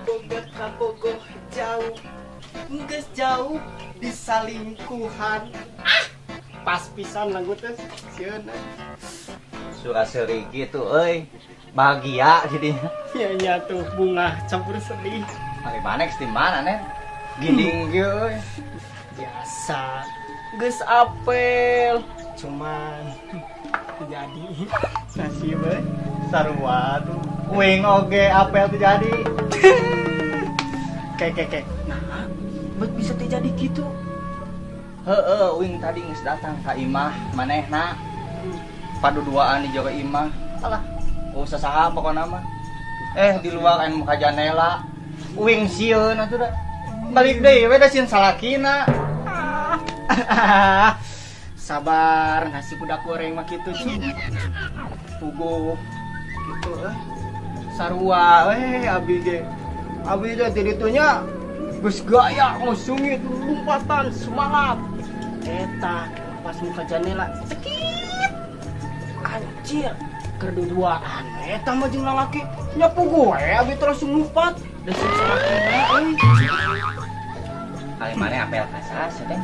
boga kabogoh jauh geus jauh di salingkuhan. Pas pisan lagu teh sieun. Suraseri gitu euy. Bahagia jadinya. Nya tuh bunga campur sedih. Ari manek di mana nen? Ginding ge euy. Biasa. Geus apel. Cuman jadi nasib we Sarua tuh. Wing oge apel tuh jadi. Kek. Nah, bet bisa terjadi gitu. Heeh, wing tadi geus datang ka imah manehna. Paduduaan di jaga imah. Alah, usah saha pokona mah. Di luar anu ka janela. Wing sieun atuh da. Balik deui we da sieun salakina. Sabar, nasi budak goreng mah kitu sih. Puguh gitu sarua abi ge. Abi teh di ditunya geus gaya ngusungit lompatan semangat. Eta pas muka janela sekit. Anjir, keduduaan eta mah jeung lalaki nya puguh we abi terus ngumpat. Da salakina Ari maneh apel kasas teh.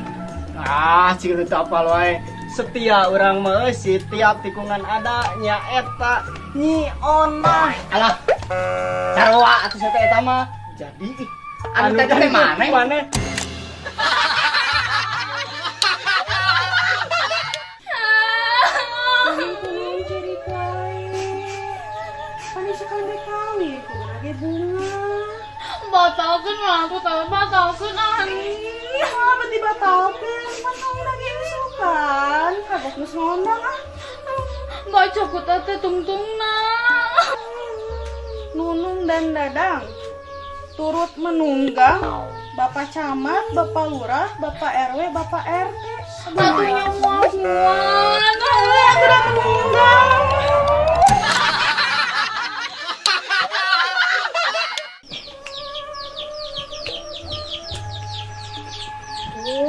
Cik itu apal wae. Setia orang mah setiap tikungan adanya eta nyi onah. Alah. Sarua atuh saya eta mah. Jadi anu teh maneh? Maneh. Batalkan lah, aku tahu batalkan ani. Apa dibatalkan? Mana lagi isukan? Kabok geus ngomong ah. Baca ku teh tungtungna. Nunung dan Dadang turut menunggang Bapak Camat, Bapak Lurah, Bapak RW, Bapak RT. Satunya mual-mual. Aku udah menunggang.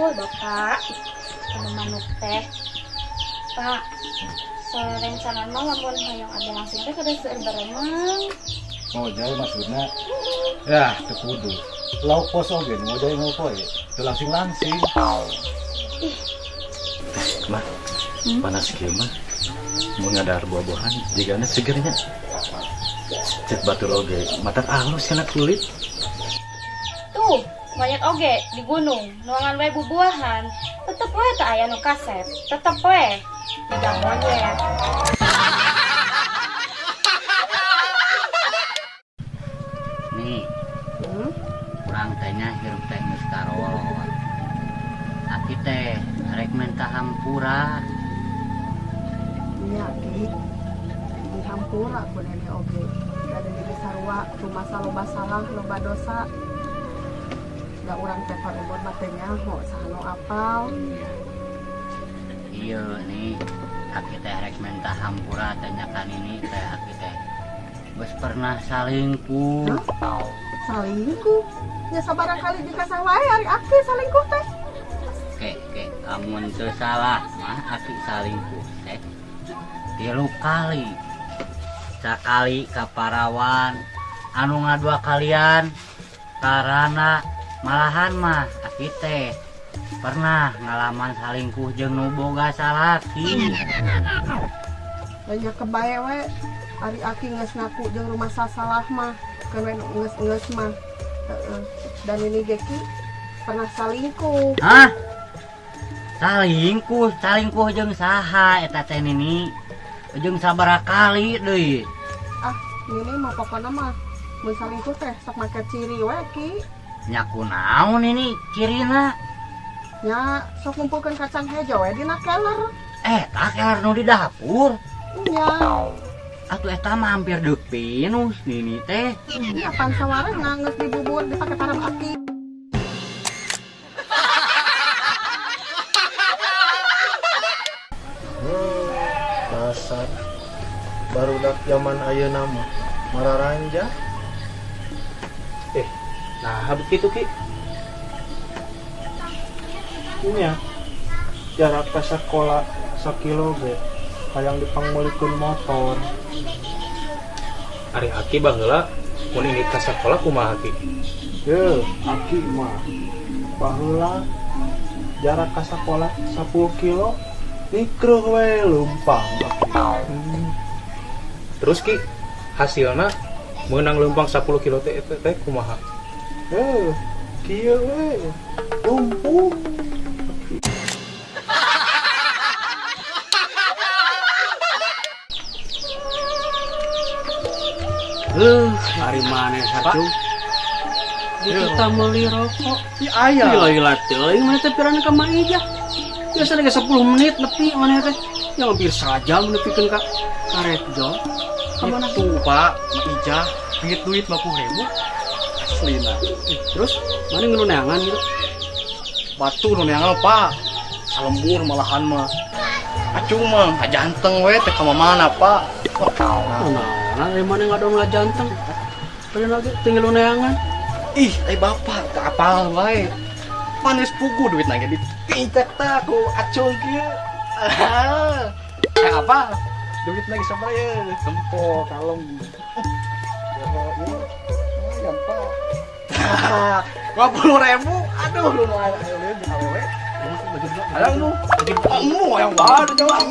Bapak, anu manuk teh. Pak, sarencangan mah lamun hayang ada langsung teh kada seueur baremang. Oh, jadi maksudnya ya teu kudu. Lauk pos oge nu jadi ngopoe. Teu langsing-langsing. Mah, panas kieu mah. Mun ngadar buah-buahan jigana segernya. Cek batur oge, mata halus kana kulit. Tuh, banyak oge di gunung, nuangan we bubuahan. Tetep we teu aya nu kasep, tetep we digang monyet. Nih. Urang teh nya hirup teh geus karolot. Aki teh rek minta hampura. Nya Ki, di hampura ku nenek oge. Dari diri sarua rumah loba salah, loba dosa. Da urang teh parebot mah teh nyaho sahanu apal. Iya nih, aki teh rek minta hampura teh nya kan ini teh aki teh. Geus pernah salingkuh. Salingkuh? Ya sabarang kali dikasah wae ari aki salingkuh teh. Ke, amun teu salah mah aki salingkuh teh 3 kali. Sakali ka parawan, anu ngadua kalian karana malahan mah aki teh pernah ngalaman salingkuh jeung nu boga salaki. Ya kebae we ari aki geus ngaku jeung rumah salah mah kan geus mah. Dan ini Geki pernah salingkuh. Hah? Salingkuh jeung saha eta teh nini? Jeung sabaraha kali deui? Ini mah pokona mah mun salingkuh teh sok make ciri we Ki. Nya kunaon ini cirina? Nya sok ngumpulkeun kacang hejo we dina keler. Tak keler nu di dapur. Nya Atuh eta mah hampir deuk pinus nini teh. Apaan sawarana geus dibubur dipake parab aki. Dasar barudak zaman ayeuna mah mararanja. Nah, begitu Ki. Nya jarak ke sekolah 1 kilo ge. Hayang dipanggulikeun motor. Ari aki baheula mun ini ka sekolah kumaha Ki? Ya, aki mah baheula jarak ka sekolah 10 kilo mikro we leumpang. Terus Ki, hasilna menang leumpang 10 kilo teh kumaha? Kieu we lumpuh. Hari mana satu? Kita beli rokok. Aya. Gila teuing mana teh pirana ka Maija. Biasa ge 10 menit nepi mana teh. Yang hampir sajam nepikeun ka karet jo. Kamana Tuh Pak, Maija, duit 50.000 aslina. Terus mana ngeluneangan gitu? Batu nu neangan Pak. Salembur malahan mah. Acung mah ngajanteng we teh ka mana Pak. Nah, dari mana nggak ada nggak janteng? Kalian lagi tinggal neangan. Ih, bapak tak apal wae. Panes pugu duit nage dipicak tah ku acung kieu. Apa? Duit lagi sabaraha? Tempo kalem. Ya, Pak. 50.000. Aduh, lumayan. Ayo, awewe. Ada lu. Jadi kamu yang baru jawab.